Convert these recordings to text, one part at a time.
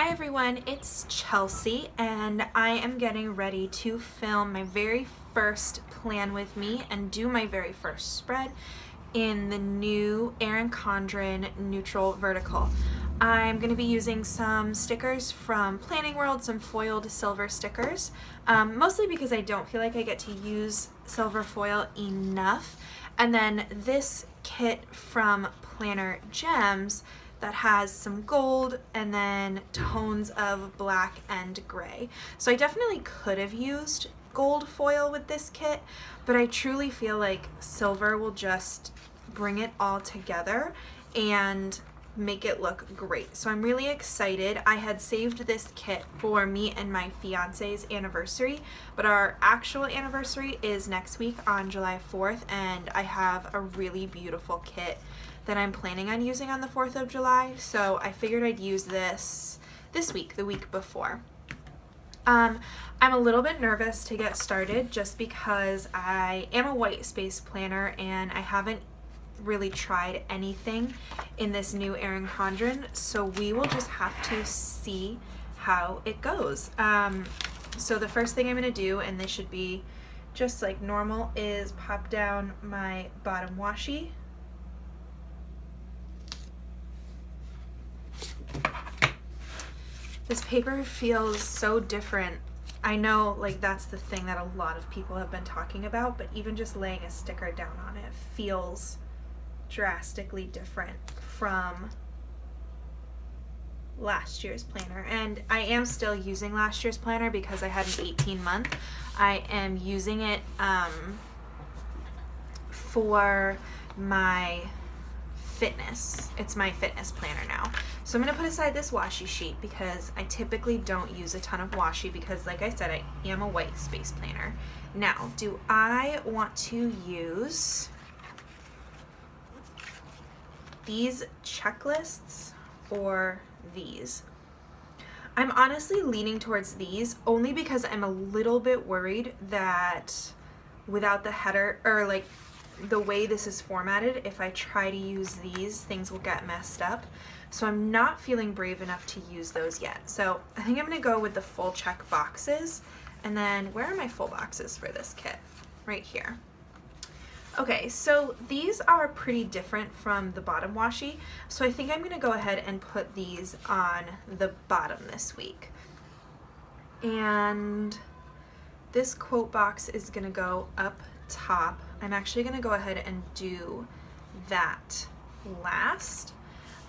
Hi everyone, it's Chelsea and I am getting ready to film my very first plan with me and do my very first spread in the new Erin Condren neutral vertical. I'm going to be using some stickers from Planning World, some foiled silver stickers, mostly because I don't feel like I get to use silver foil enough. And then this kit from Planner Gems that has some gold and then tones of black and gray. So I definitely could have used gold foil with this kit, but I truly feel like silver will just bring it all together and make it look great. So I'm really excited. I had saved this kit for me and my fiance's anniversary, but our actual anniversary is next week on July 4th, and I have a really beautiful kit that I'm planning on using on the 4th of July, so I figured I'd use this week, the week before. I'm a little bit nervous to get started just because I am a white space planner and I haven't really tried anything in this new Erin Condren, so we will just have to see how it goes. So the first thing I'm going to do, and this should be just like normal, is pop down my bottom washi. This paper feels so different. I know, like, that's the thing that a lot of people have been talking about, but even just laying a sticker down on it feels drastically different from last year's planner. And I am still using last year's planner because I had an 18-month. I am using it for my fitness. It's my fitness planner now. So I'm going to put aside this washi sheet because I typically don't use a ton of washi because, like I said, I am a white space planner. Now, do I want to use these checklists or these? I'm honestly leaning towards these only because I'm a little bit worried that without the header, or like the way this is formatted, if I try to use these, things will get messed up. So I'm not feeling brave enough to use those yet. So I think I'm going to go with the full check boxes. And then where are my full boxes for this kit? Right here. Okay, so these are pretty different from the bottom washi. So I think I'm going to go ahead and put these on the bottom this week. And this quote box is going to go up top. I'm actually going to go ahead and do that last.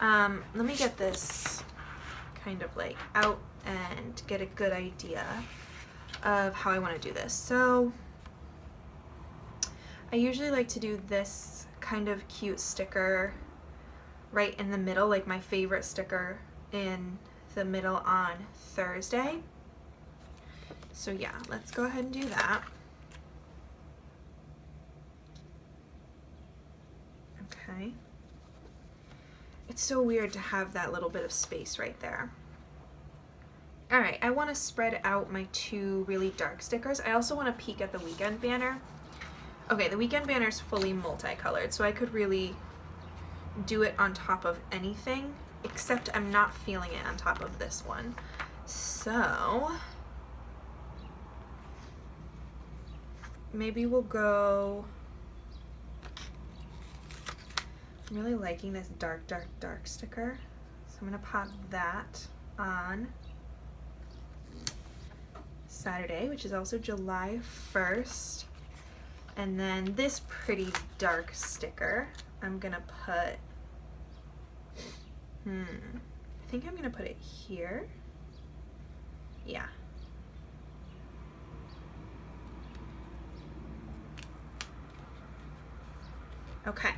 Let me get this kind of like out and get a good idea of how I want to do this. So I usually like to do this kind of cute sticker right in the middle, like my favorite sticker in the middle on Thursday. So yeah, let's go ahead and do that. Okay. It's so weird to have that little bit of space right there. Alright, I want to spread out my two really dark stickers. I also want to peek at the weekend banner. Okay, the weekend banner is fully multicolored, so I could really do it on top of anything, except I'm not feeling it on top of this one. So maybe we'll go... I'm really liking this dark, dark, dark sticker. So I'm going to pop that on Saturday, which is also July 1st. And then this pretty dark sticker, I'm going to put, I think I'm going to put it here. Yeah. Okay.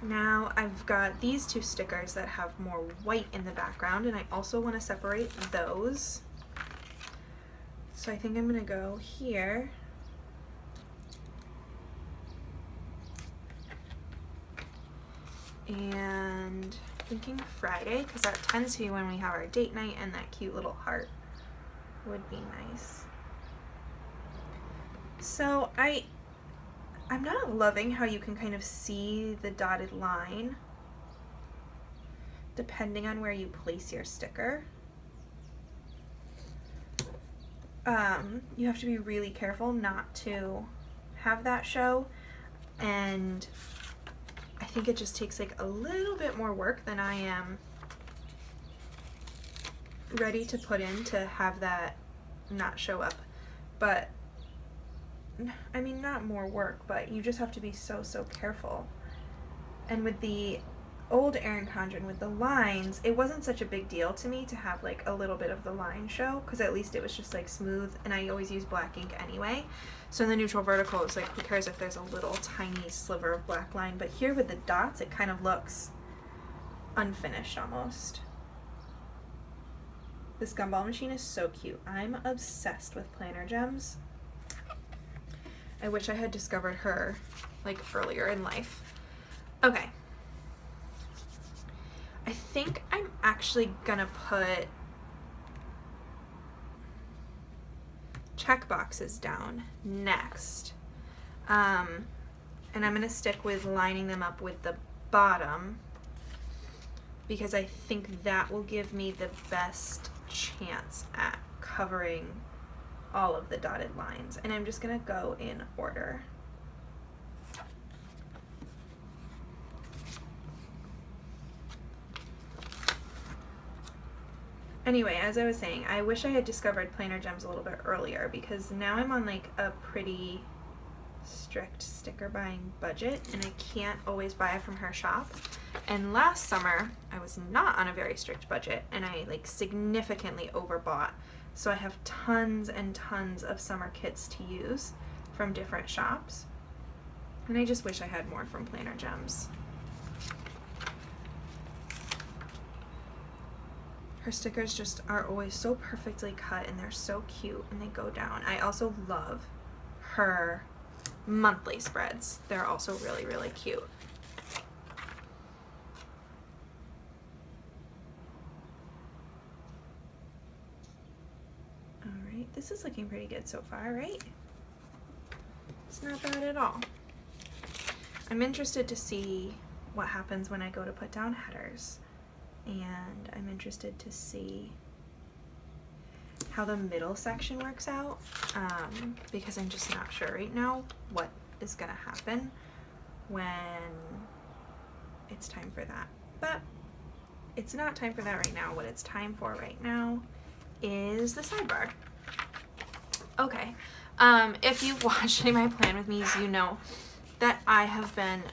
Now I've got these two stickers that have more white in the background, and I also want to separate those. So I think I'm going to go here. And thinking Friday, because that tends to be when we have our date night, and that cute little heart would be nice. So I'm not loving how you can kind of see the dotted line depending on where you place your sticker. You have to be really careful not to have that show, and I think it just takes like a little bit more work than I am ready to put in to have that not show up. But I mean, not more work, but you just have to be so careful. And with the old Erin Condren with the lines, it wasn't such a big deal to me to have like a little bit of the line show, because at least it was just like smooth, and I always use black ink anyway. So in the neutral vertical, it's like, who cares if there's a little tiny sliver of black line. But here with the dots, it kind of looks unfinished almost. This gumball machine is so cute. I'm obsessed with planner gems. I wish I had discovered her like earlier in life. Okay. I think I'm actually gonna put check boxes down next. And I'm gonna stick with lining them up with the bottom, because I think that will give me the best chance at covering all of the dotted lines. And I'm just gonna go in order. Anyway, as I was saying, I wish I had discovered planner gems a little bit earlier, because now I'm on like a pretty strict sticker buying budget, and I can't always buy it from her shop. And last summer I was not on a very strict budget, and I like significantly overbought. So I have tons and tons of summer kits to use from different shops, and I just wish I had more from Planner Gems. Her stickers just are always so perfectly cut, and they're so cute, and they go down. I also love her monthly spreads. They're also really cute. Alright, this is looking pretty good so far, right? It's not bad at all. I'm interested to see what happens when I go to put down headers. And I'm interested to see how the middle section works out, because I'm just not sure right now what is gonna happen when it's time for that. But it's not time for that right now. What it's time for right now is the sidebar. Okay, if you've watched any of my Plan With Me's, you know that I have been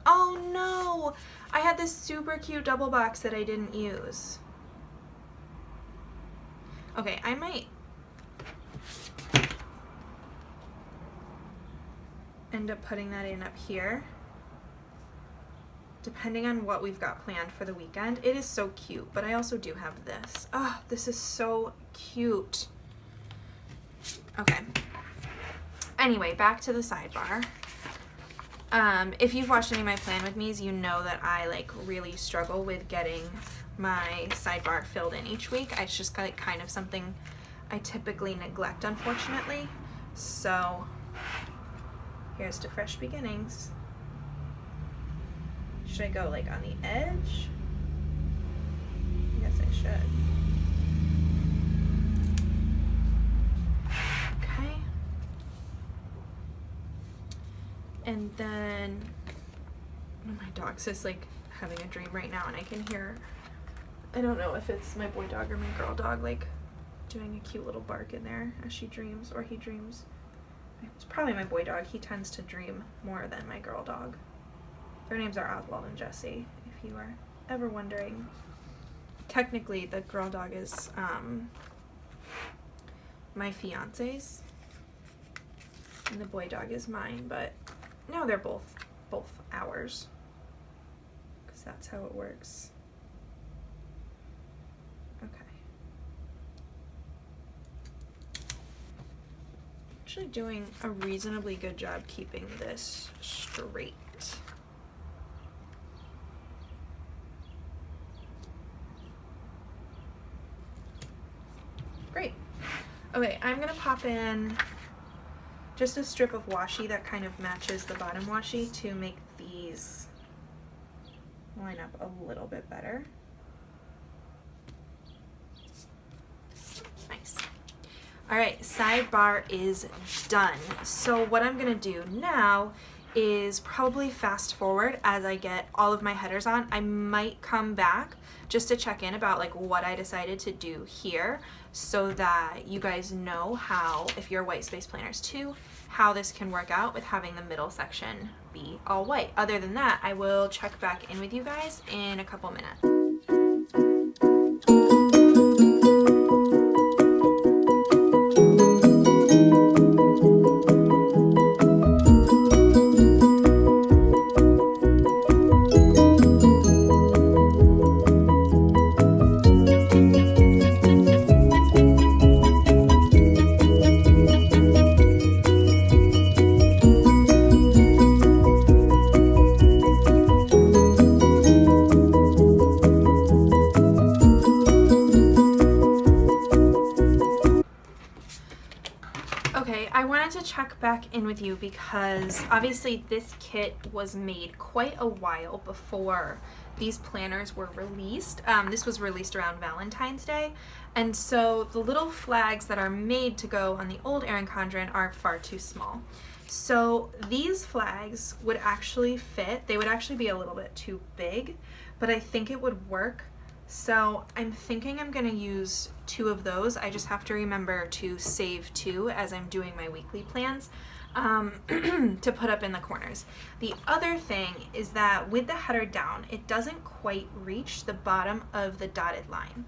oh no! I had this super cute double box that I didn't use. Okay, I might end up putting that in up here, depending on what we've got planned for the weekend. It is so cute, but I also do have this. Oh, this is so cute. Okay. Anyway, back to the sidebar. If you've watched any of my Plan With Me's, you know that I like really struggle with getting my sidebar filled in each week. It's just like kind of something I typically neglect, unfortunately. So here's to fresh beginnings. Should I go like on the edge? I guess I should. Okay. And then, oh, my dog's just like having a dream right now, and I can hear, I don't know if it's my boy dog or my girl dog, like doing a cute little bark in there as she dreams, or he dreams. It's probably my boy dog. He tends to dream more than my girl dog. Their names are Oswald and Jessie, if you are ever wondering. Technically, the girl dog is my fiance's, and the boy dog is mine, but no, they're both ours, because that's how it works. Okay. Actually doing a reasonably good job keeping this straight. Great. Okay, I'm gonna pop in just a strip of washi that kind of matches the bottom washi to make these line up a little bit better. All right, sidebar is done. So what I'm gonna do now is probably fast forward as I get all of my headers on. I might come back just to check in about like what I decided to do here so that you guys know how, if you're white space planners too, how this can work out with having the middle section be all white. Other than that, I will check back in with you guys in a couple minutes. Okay, I wanted to check back in with you because obviously this kit was made quite a while before these planners were released. This was released around Valentine's Day, and so the little flags that are made to go on the old Erin Condren are far too small. So these flags would actually fit. They would actually be a little bit too big, but I think it would work. So I'm thinking I'm gonna use 2 of those. I just have to remember to save 2 as I'm doing my weekly plans to put up in the corners. The other thing is that with the header down, it doesn't quite reach the bottom of the dotted line.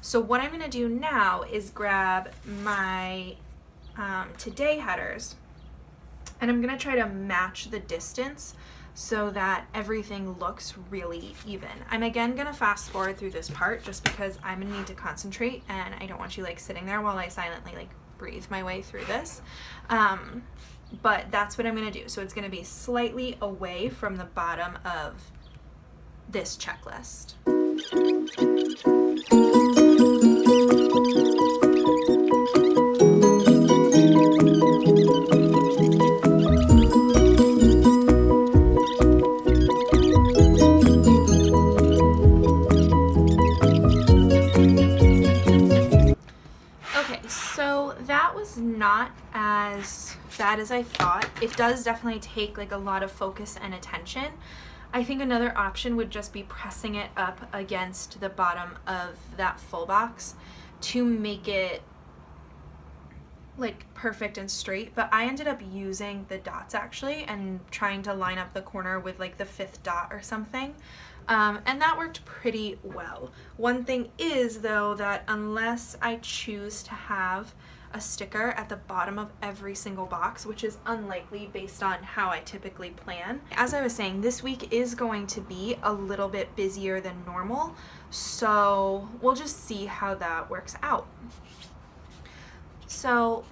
So what I'm gonna do now is grab my today headers, and I'm gonna try to match the distance so that everything looks really even. I'm again gonna fast forward through this part just because I'm gonna need to concentrate and I don't want you like sitting there while I silently like breathe my way through this. But that's what I'm gonna do. So it's gonna be slightly away from the bottom of this checklist. That was not as bad as I thought. It does definitely take like a lot of focus and attention. I think another option would just be pressing it up against the bottom of that full box to make it like perfect and straight, but I ended up using the dots actually and trying to line up the corner with like the 5th dot or something. And that worked pretty well. One thing is though that unless I choose to have a sticker at the bottom of every single box, which is unlikely based on how I typically plan. As I was saying, this week is going to be a little bit busier than normal, so we'll just see how that works out. So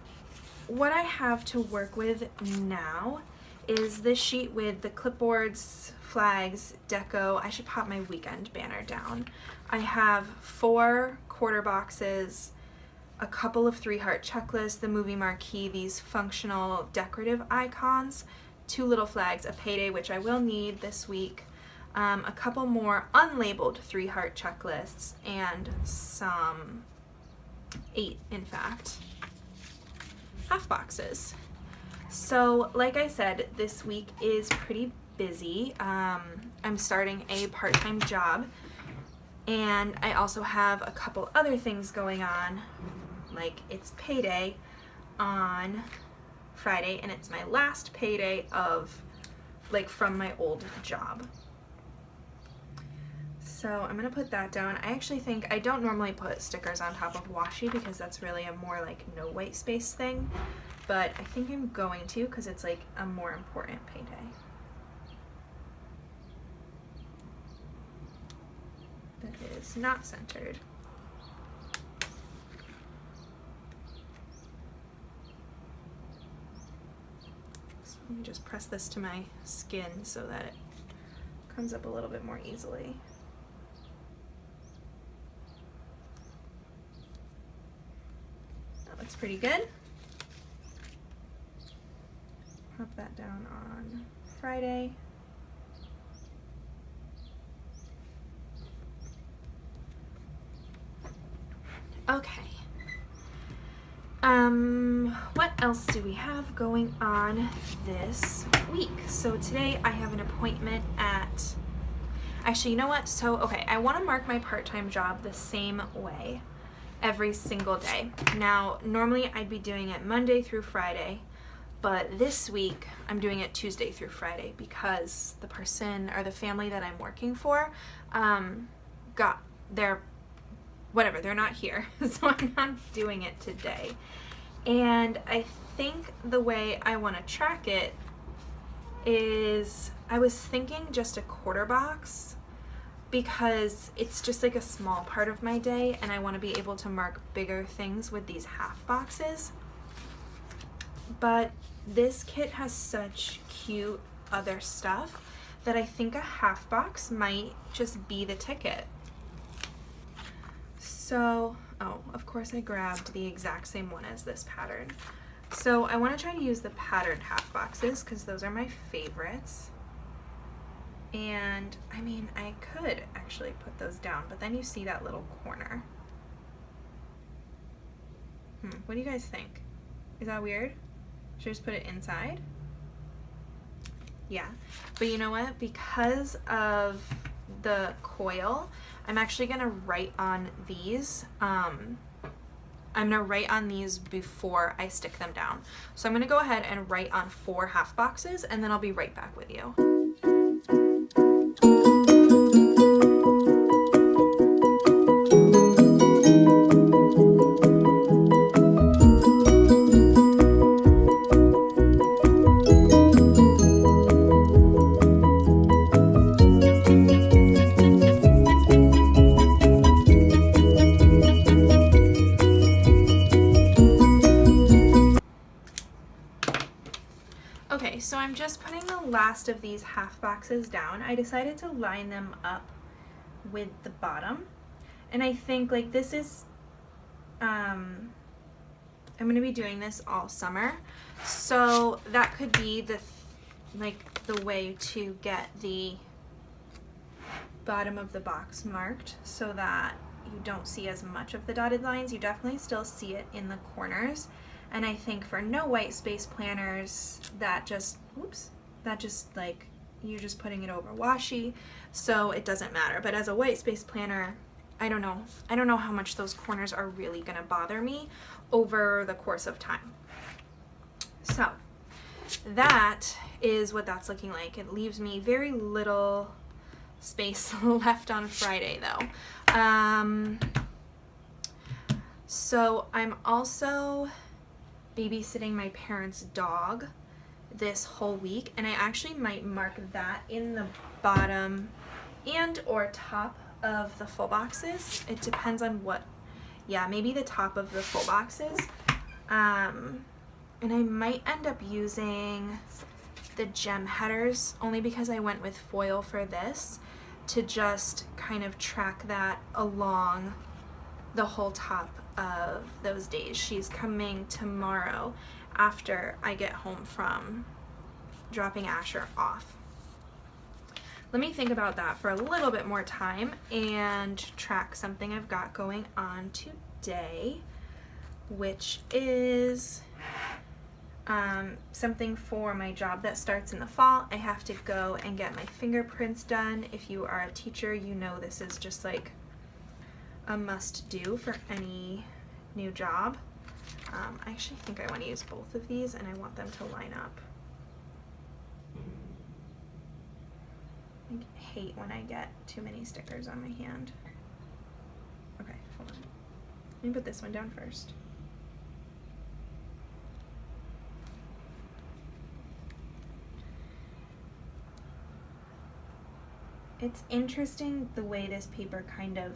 what I have to work with now is this sheet with the clipboards, flags, deco. I should pop my weekend banner down. I have 4 quarter boxes, a couple of 3-heart checklists, the movie marquee, these functional decorative icons, 2 little flags, a payday, which I will need this week, a couple more unlabeled 3-heart checklists, and some 8, in fact, half boxes. So like I said, this week is pretty busy. I'm starting a part-time job, and I also have a couple other things going on, like it's payday on Friday, and it's my last payday of like from my old job. So I'm gonna put that down. I actually think I don't normally put stickers on top of washi because that's really a more like no white space thing, but I think I'm going to because it's like a more important payday. That is not centered. So let me just press this to my skin so that it comes up a little bit more easily. That looks pretty good. Pop that down on Friday. Okay. What else do we have going on this week? So today I have an appointment at, actually, you know what? So, okay, I want to mark my part-time job the same way every single day. Now, normally I'd be doing it Monday through Friday, but this week I'm doing it Tuesday through Friday because the person or the family that I'm working for got their whatever, they're not here, so I'm not doing it today. And I think the way I want to track it is, I was thinking just a quarter box because it's just like a small part of my day and I want to be able to mark bigger things with these half boxes. But this kit has such cute other stuff that I think a half box might just be the ticket. So, oh, of course I grabbed the exact same one as this pattern. So I want to try to use the patterned half boxes because those are my favorites. And I mean, I could actually put those down, but then you see that little corner. What do you guys think? Is that weird? Should I just put it inside? Yeah, but you know what? Because of the coil, I'm actually gonna write on these. I'm gonna write on these before I stick them down. So I'm gonna go ahead and write on 4 half boxes and then I'll be right back with you. Okay, so I'm just putting the last of these half boxes down. I decided to line them up with the bottom. And I think like this is, I'm going to be doing this all summer. So that could be the way to get the bottom of the box marked so that you don't see as much of the dotted lines. You definitely still see it in the corners. And I think for no white space planners, that just like, you're just putting it over washi, so it doesn't matter. But as a white space planner, I don't know how much those corners are really gonna bother me over the course of time. So that is what that's looking like. It leaves me very little space left on Friday though. So I'm also babysitting my parents' dog this whole week, and I actually might mark that in the bottom and or top of the full boxes. It depends on what, yeah, maybe the top of the full boxes. And I might end up using the gem headers only because I went with foil for this to just kind of track that along the whole top of those days. She's coming tomorrow after I get home from dropping Asher off. Let me think about that for a little bit more time and track something I've got going on today, which is something for my job that starts in the fall. I have to go and get my fingerprints done. If you are a teacher, you know this is just like a must do for any new job. I actually think I want to use both of these and I want them to line up. I hate when I get too many stickers on my hand. Okay, hold on. Let me put this one down first. It's interesting the way this paper kind of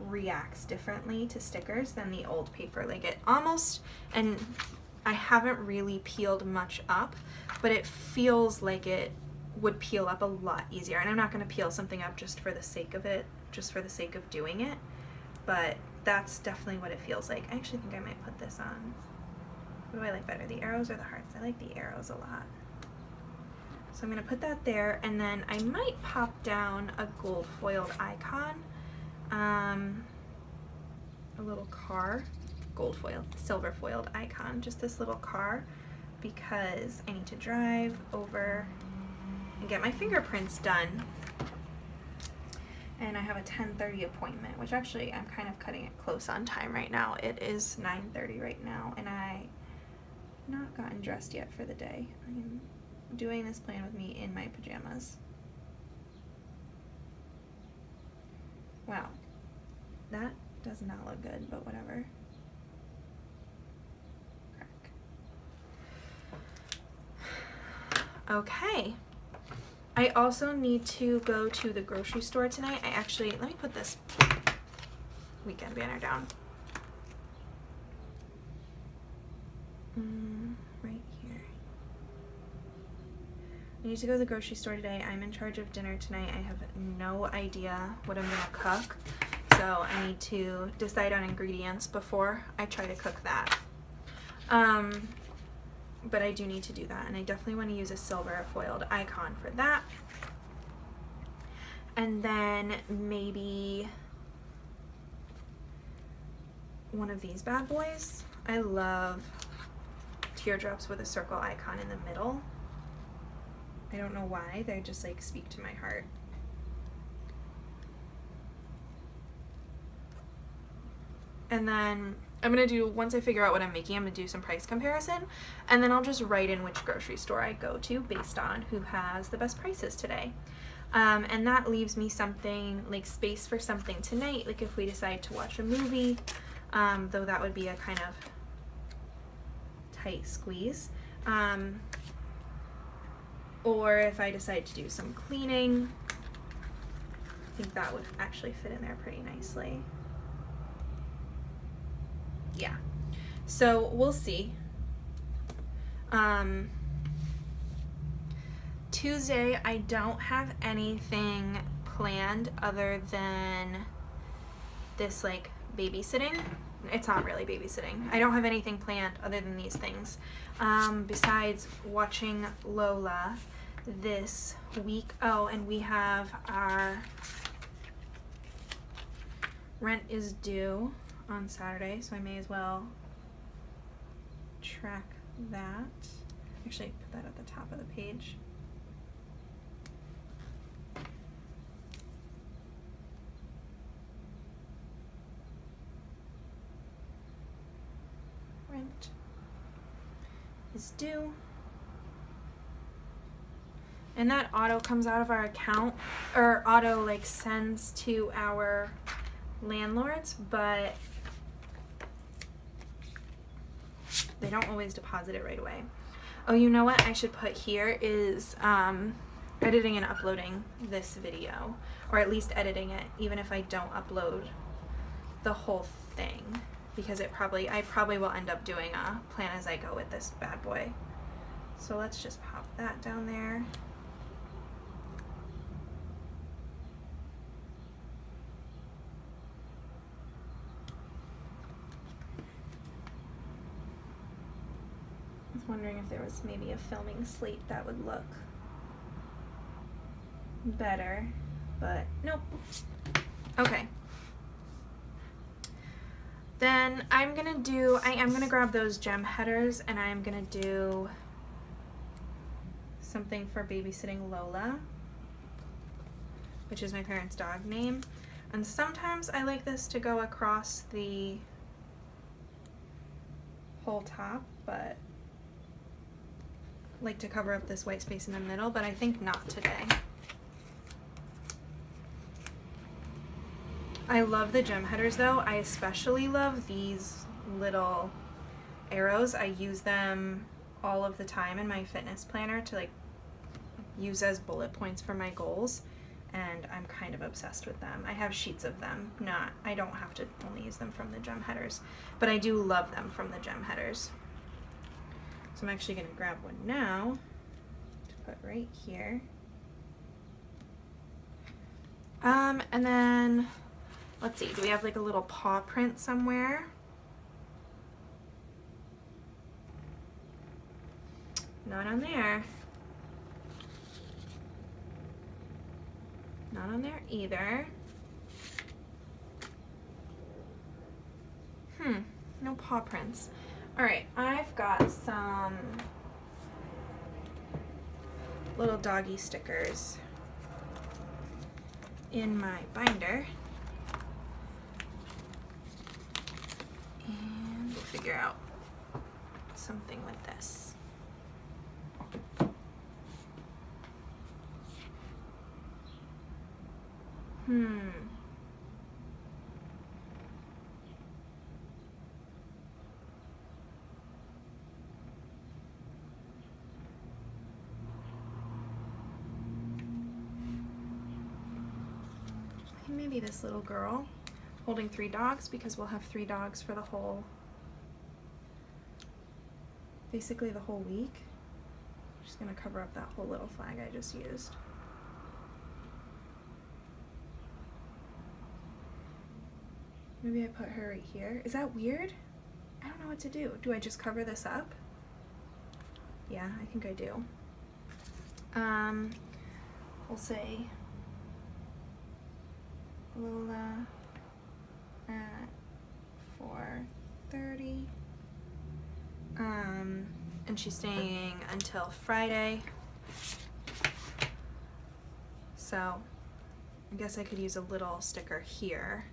reacts differently to stickers than the old paper. Like it almost, and I haven't really peeled much up, but it feels like it would peel up a lot easier. And I'm not going to peel something up just for the sake of it, just for the sake of doing it, but that's definitely what it feels like. I actually think I might put this on. What do I like better, the arrows or the hearts? I like the arrows a lot. So I'm going to put that there, and then I might pop down a gold foiled icon, a little car gold foiled, silver foiled icon, just this little car, because I need to drive over and get my fingerprints done. And I have a 10:30 appointment, which actually I'm kind of cutting it close on time right now. It is 9:30 right now, and I not gotten dressed yet for the day. I am doing this plan with me in my pajamas. Wow, that does not look good, but whatever. Crack. Okay. I also need to go to the grocery store tonight. Let me put this weekend banner down. Right here. I need to go to the grocery store today. I'm in charge of dinner tonight. I have no idea what I'm gonna cook, so I need to decide on ingredients before I try to cook that. But I do need to do that, and I definitely want to use a silver foiled icon for that. And then maybe one of these bad boys. I love teardrops with a circle icon in the middle. I don't know why, they just like speak to my heart. And then I'm gonna do, once I figure out what I'm making, I'm gonna do some price comparison, and then I'll just write in which grocery store I go to based on who has the best prices today. And that leaves me something, like space for something tonight, like if we decide to watch a movie, though that would be a kind of tight squeeze. Or if I decide to do some cleaning, I think that would actually fit in there pretty nicely. Yeah, so we'll see. Tuesday, I don't have anything planned other than this like babysitting. It's not really babysitting. I don't have anything planned other than these things. Besides watching Lola this week. Oh, and we have our rent is due on Saturday, so I may as well track that. Actually, put that at the top of the page. Rent is due. And that auto comes out of our account, or auto like sends to our landlords, but they don't always deposit it right away. Oh, you know what I should put here is editing and uploading this video, or at least editing it, even if I don't upload the whole thing, because I probably will end up doing a plan as I go with this bad boy. So let's just pop that down there. I was wondering if there was maybe a filming slate that would look better, but nope. Okay. Then I am gonna grab those gem headers, and I'm gonna do something for babysitting Lola, which is my parents' dog name. And sometimes I like this to go across the whole top, but like to cover up this white space in the middle, but I think not today. I love the gem headers though. I especially love these little arrows. I use them all of the time in my fitness planner to like use as bullet points for my goals, and I'm kind of obsessed with them. I have sheets of them. I don't have to only use them from the gem headers, but I do love them from the gem headers. So I'm actually going to grab one now to put right here. And then, let's see, do we have like a little paw print somewhere? Not on there. Not on there either. No paw prints. Alright, I've got some little doggy stickers in my binder. And we'll figure out something with this. Maybe this little girl holding 3 dogs, because we'll have 3 dogs for the whole, basically the whole week. I'm just gonna cover up that whole little flag I just used. Maybe I put her right here. Is that weird? I don't know what to do. Do I just cover this up? Yeah, I think I do. We'll say Lola at 4:30. And she's staying until Friday. So I guess I could use a little sticker here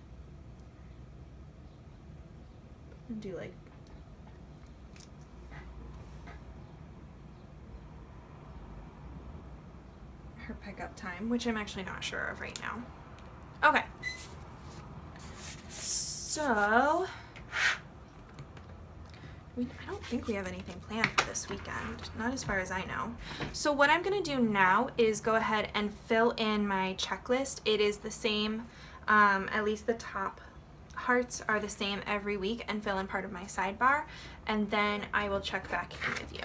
and do like her pickup time, which I'm actually not sure of right now. Okay. So I don't think we have anything planned for this weekend, not as far as I know. So what I'm going to do now is go ahead and fill in my checklist. It is the same, at least the top hearts are the same every week, and fill in part of my sidebar, and then I will check back in with you.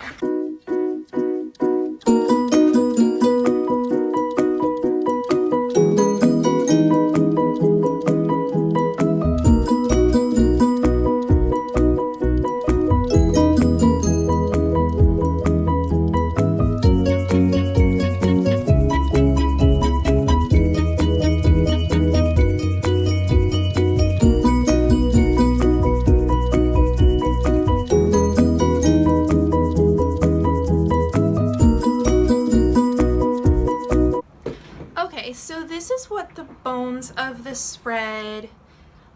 So this is what the bones of the spread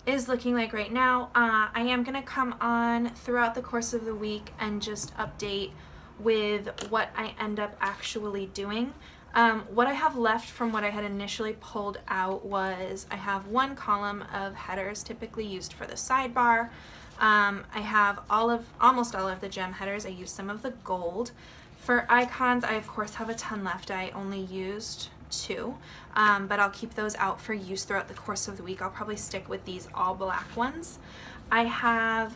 is looking like right now. I am going to come on throughout the course of the week and just update with what I end up actually doing. What I have left from what I had initially pulled out was I have 1 column of headers typically used for the sidebar. I have almost all of the gem headers. I used some of the gold. For icons, I of course have a ton left. I only used 2, but I'll keep those out for use throughout the course of the week. I'll probably stick with these all black ones. I have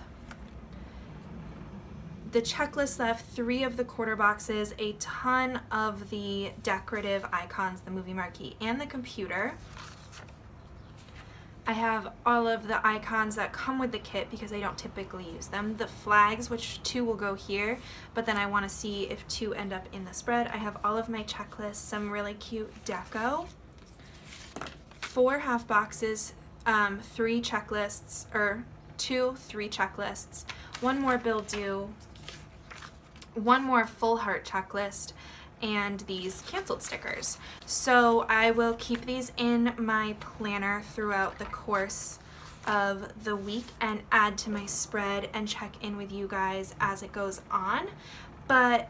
the checklist left, 3 of the quarter boxes, a ton of the decorative icons, the movie marquee, and the computer. I have all of the icons that come with the kit because I don't typically use them. The flags, which 2 will go here, but then I want to see if 2 end up in the spread. I have all of my checklists, some really cute deco, 4 half boxes, 3 checklists, or 2, 3 checklists, 1 more bill due, 1 more full heart checklist, and these canceled stickers. So I will keep these in my planner throughout the course of the week and add to my spread and check in with you guys as it goes on. But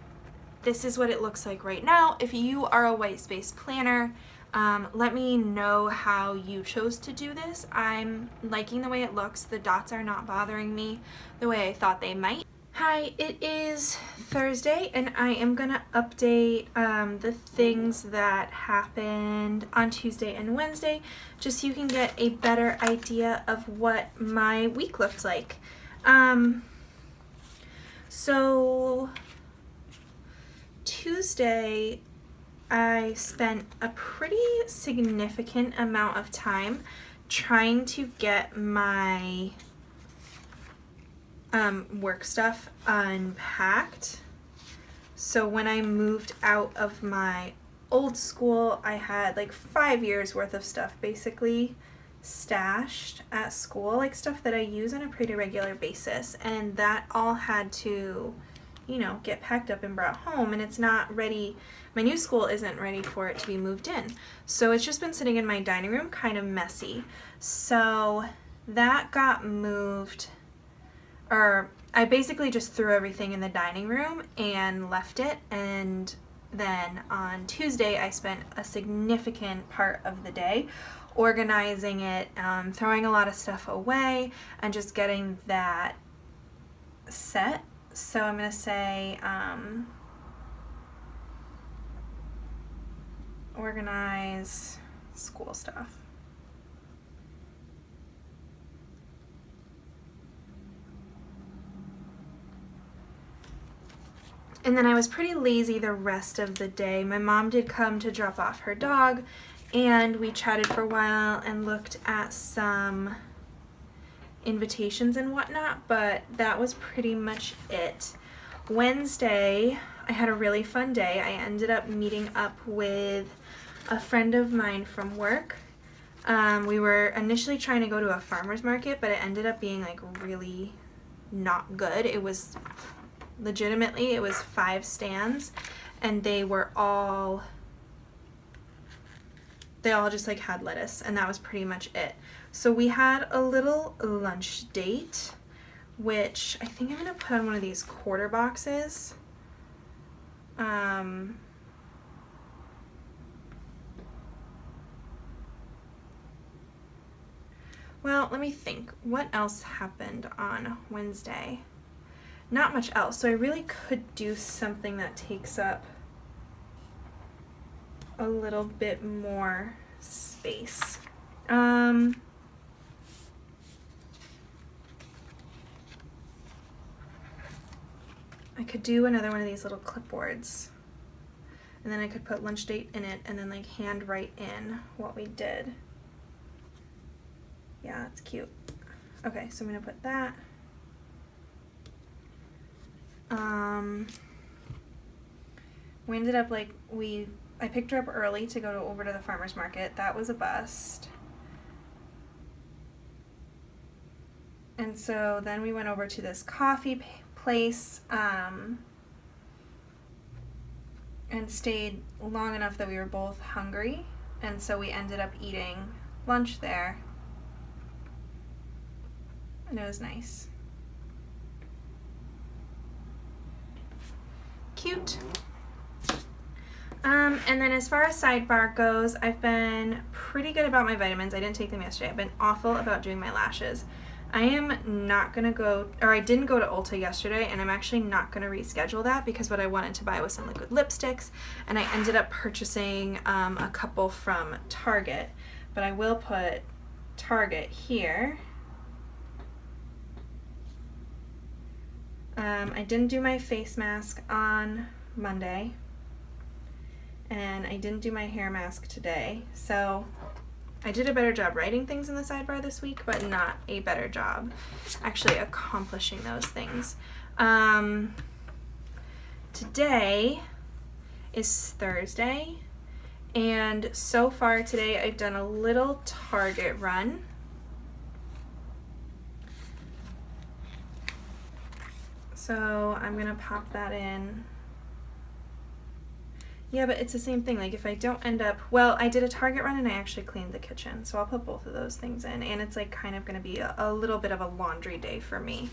this is what it looks like right now. If you are a white space planner, let me know how you chose to do this. I'm liking the way it looks. The dots are not bothering me the way I thought they might. Hi, it is Thursday and I am gonna update the things that happened on Tuesday and Wednesday, just so you can get a better idea of what my week looked like. So Tuesday I spent a pretty significant amount of time trying to get my work stuff unpacked. So when I moved out of my old school, I had like 5 years worth of stuff basically stashed at school, like stuff that I use on a pretty regular basis, and that all had to, you know, get packed up and brought home, and it's not ready. My new school isn't ready for it to be moved in. So it's just been sitting in my dining room, kind of messy. So that got moved, or I basically just threw everything in the dining room and left it, and then on Tuesday I spent a significant part of the day organizing it, throwing a lot of stuff away, and just getting that set. So I'm going to say organize school stuff. And then I was pretty lazy the rest of the day. My mom did come to drop off her dog, and we chatted for a while and looked at some invitations and whatnot, but that was pretty much it. Wednesday, I had a really fun day. I ended up meeting up with a friend of mine from work. We were initially trying to go to a farmer's market, but it ended up being like really not good. It was legitimately, it was 5 stands, and they all just like had lettuce, and that was pretty much it. So we had a little lunch date, which I think I'm gonna put on one of these quarter boxes. Well, let me think. What else happened on Wednesday? Not much else. So I really could do something that takes up a little bit more space. I could do another one of these little clipboards, and then I could put lunch date in it and then like hand write in what we did. Yeah, it's cute. Okay, so I'm gonna put that. We ended up like, I picked her up early to go over to the farmer's market. That was a bust. And so then we went over to this coffee place, and stayed long enough that we were both hungry, and so we ended up eating lunch there, and it was nice. Cute. And then as far as sidebar goes, I've been pretty good about my vitamins. I didn't take them yesterday. I've been awful about doing my lashes. I am not going to go, or I didn't go to Ulta yesterday, and I'm actually not going to reschedule that because what I wanted to buy was some liquid lipsticks, and I ended up purchasing a couple from Target, but I will put Target here. I didn't do my face mask on Monday, and I didn't do my hair mask today, so I did a better job writing things in the sidebar this week, but not a better job actually accomplishing those things. Today is Thursday, and so far today I've done a little Target run. So I'm gonna pop that in. Yeah, but it's the same thing. Like if I don't end up, well, I did a Target run and I actually cleaned the kitchen. So I'll put both of those things in, and it's like kind of going to be a little bit of a laundry day for me.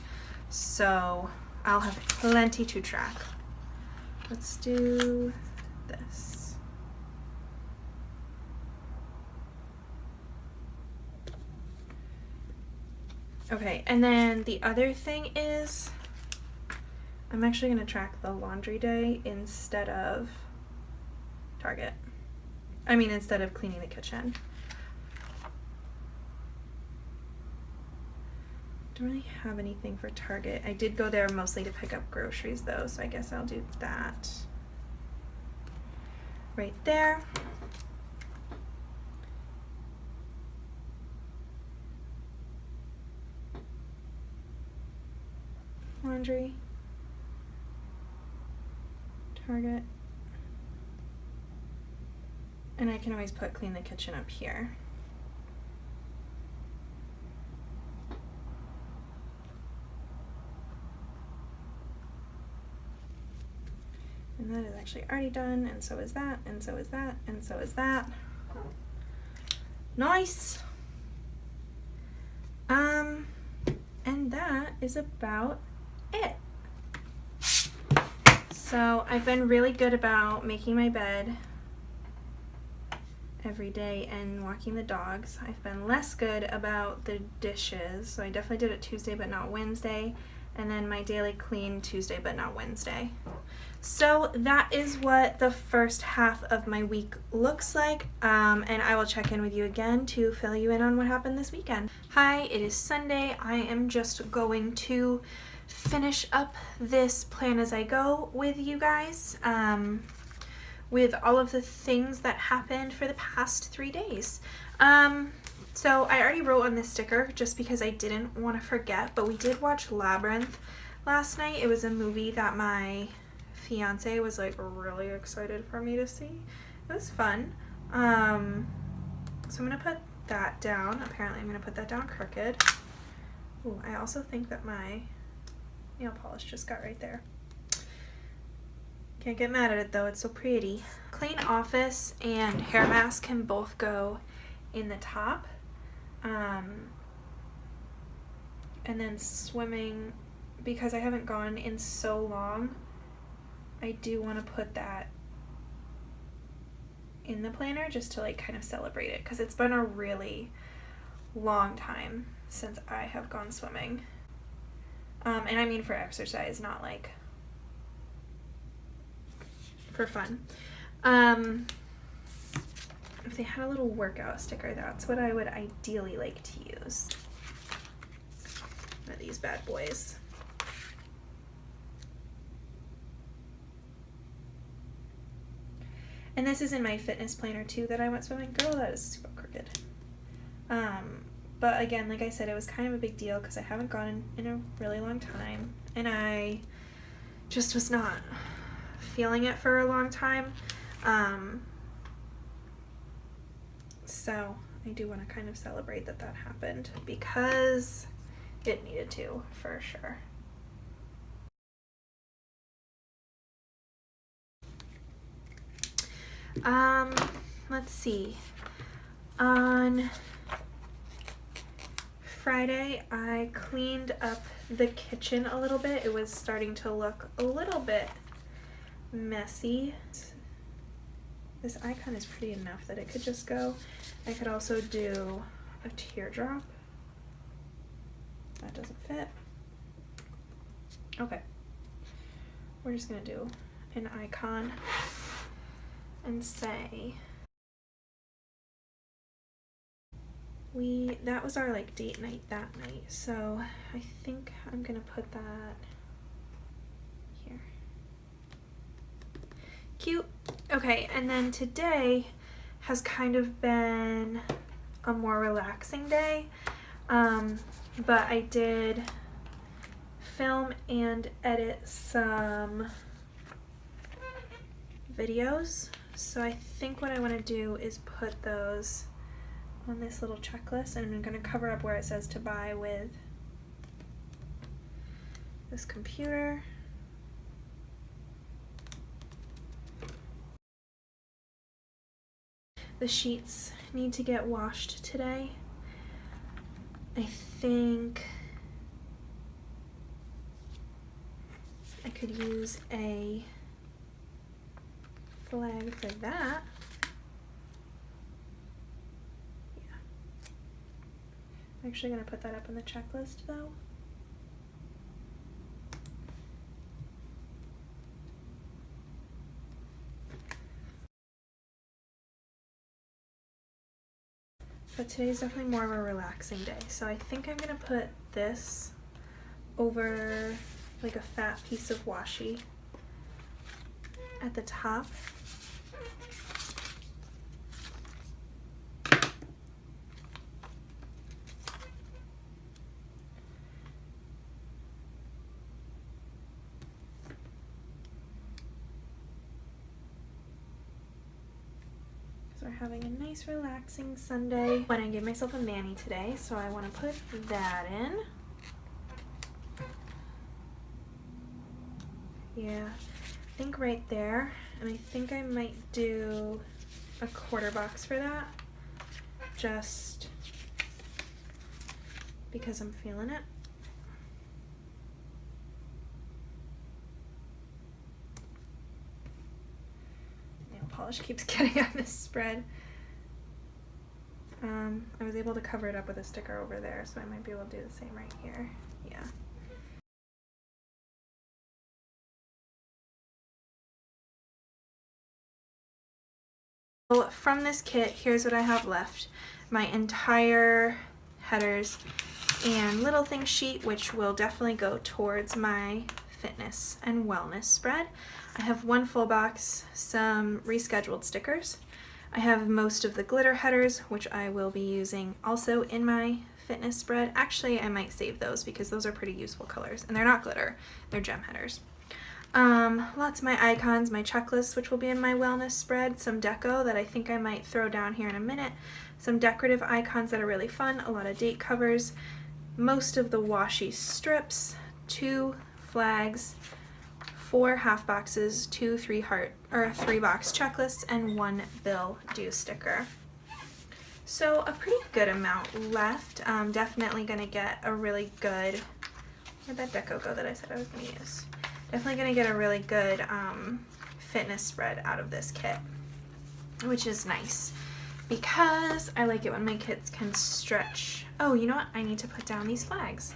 So I'll have plenty to track. Let's do this. Okay, and then the other thing is I'm actually going to track the laundry day instead of Target. Instead of cleaning the kitchen. Don't really have anything for Target. I did go there mostly to pick up groceries though, so I guess I'll do that right there. Laundry, Target. And I can always put clean the kitchen up here. And that is actually already done, and so is that, and so is that, and so is that. Nice. And that is about it. So I've been really good about making my bed every day and walking the dogs. I've been less good about the dishes, so I definitely did it Tuesday but not Wednesday, and then my daily clean Tuesday but not Wednesday. So that is what the first half of my week looks like, and I will check in with you again to fill you in on what happened this weekend. Hi, it is Sunday. I am just going to finish up this plan as I go with you guys, with all of the things that happened for the past 3 days. So I already wrote on this sticker just because I didn't want to forget, but we did watch Labyrinth last night. It was a movie that my fiance was like really excited for me to see. It was fun. So I'm gonna put that down. Apparently I'm gonna put that down crooked. Ooh, I also think that my nail polish just got right there. Can't get mad at it though, it's so pretty. Clean office and hair mask can both go in the top. And then swimming, because I haven't gone in so long, I do want to put that in the planner just to like kind of celebrate it, because it's been a really long time since I have gone swimming. And I mean for exercise, not like for fun. If they had a little workout sticker, that's what I would ideally like to use. One of these bad boys. And this is in my fitness planner too that I went swimming. Girl, that is super crooked. But again, like I said, it was kind of a big deal because I haven't gone in a really long time, and I just was not feeling it for a long time. So I do want to kind of celebrate that that happened, because it needed to, for sure. Let's see. On Friday, I cleaned up the kitchen a little bit. It was starting to look a little bit messy. This icon is pretty enough that it could just go. I could also do a teardrop. That doesn't fit. Okay. We're just gonna do an icon and say that was our like date night that night, so I think I'm gonna put that here. Cute. Okay, and then today has kind of been a more relaxing day, but I did film and edit some videos, so I think what I want to do is put those on this little checklist, and I'm going to cover up where it says to buy with this computer. The sheets need to get washed today. I think I could use a flag for that. Yeah. I'm actually going to put that up on the checklist though. But today's definitely more of a relaxing day, so I think I'm going to put this over like a fat piece of washi at the top. We're having a nice relaxing Sunday. When I give myself a mani today, so I want to put that in. Yeah, think right there, and I think I might do a quarter box for that, just because I'm feeling it. Nail polish keeps getting on this spread. I was able to cover it up with a sticker over there, so I might be able to do the same right here. Yeah. Well, from this kit, here's what I have left. My entire headers and little thing sheet, which will definitely go towards my fitness and wellness spread. I have one full box, some rescheduled stickers. I have most of the glitter headers, which I will be using also in my fitness spread. Actually, I might save those because those are pretty useful colors, and they're not glitter, they're gem headers. Lots of my icons, my checklists, which will be in my wellness spread, some deco that I think I might throw down here in a minute, some decorative icons that are really fun, a lot of date covers, most of the washi strips, 2 flags, 4 half boxes, 2 3 box checklists, and 1 bill due sticker. So a pretty good amount left. Definitely gonna get a really good, where'd that deco go that I said I was gonna use? Definitely gonna get a really good fitness spread out of this kit, which is nice because I like it when my kits can stretch. Oh, you know what? I need to put down these flags.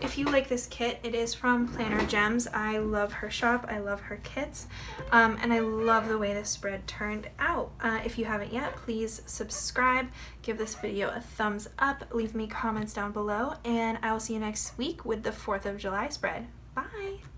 If you like this kit, it is from Planner Gems. I love her shop, I love her kits, and I love the way this spread turned out. If you haven't yet, please subscribe, give this video a thumbs up, leave me comments down below, and I will see you next week with the 4th of July spread.